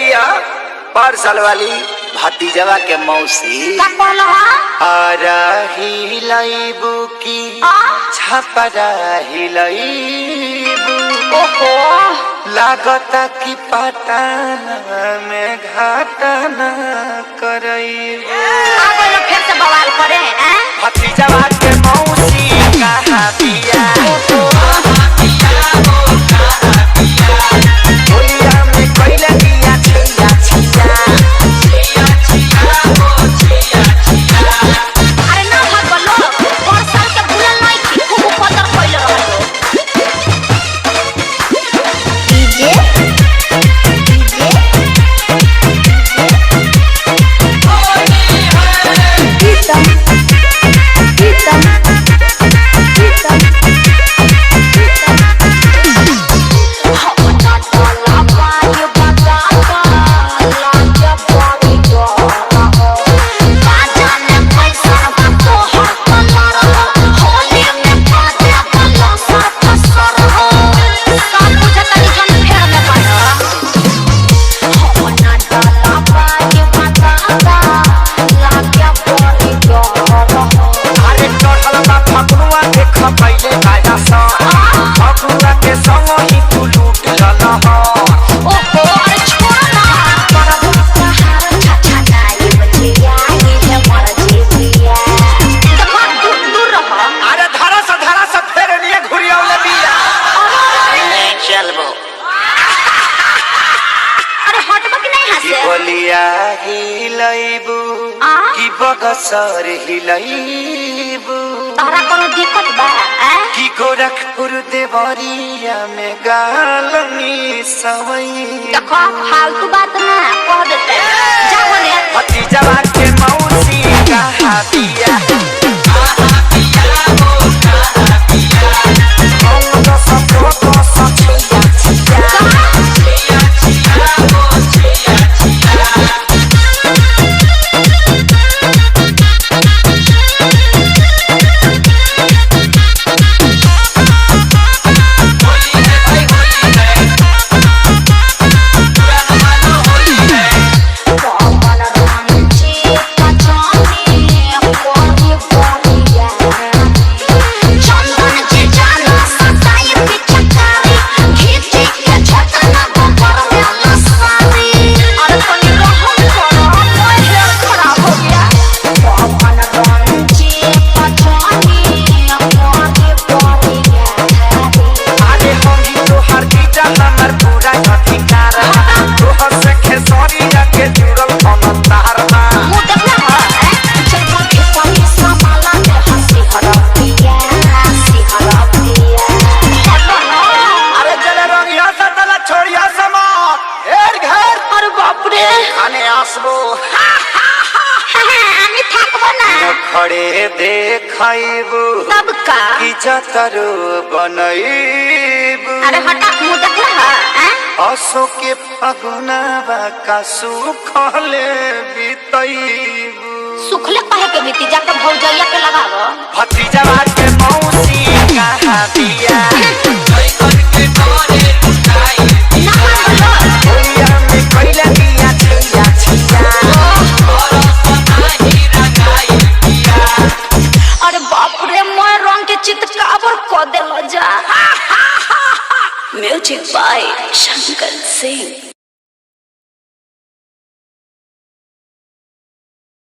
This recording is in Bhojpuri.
या पार्सल वाली भतीजवा के मौसी हिलाइबू की छपरा हिलाइबू ओहो लागता की पटाना में घाटाना करइबू फिर से बवाल करे भतीजवा के मौसी कहा दिया हिलाइबू की बगसर हिलाइबू तोहरा कोनो दिक्कत बा की गोरखपुर देवरिया में गालनी सवई देखो फालतू बात ना कह देते जाने भतीजवा के मौसी कहा दिया खड़े देखाइबू तब का की जतरो बनइबू अरे हटा मुंह देखला असो के फगुनावा का सुखले बितइबू सुखले कहे के बीती जाकर भौज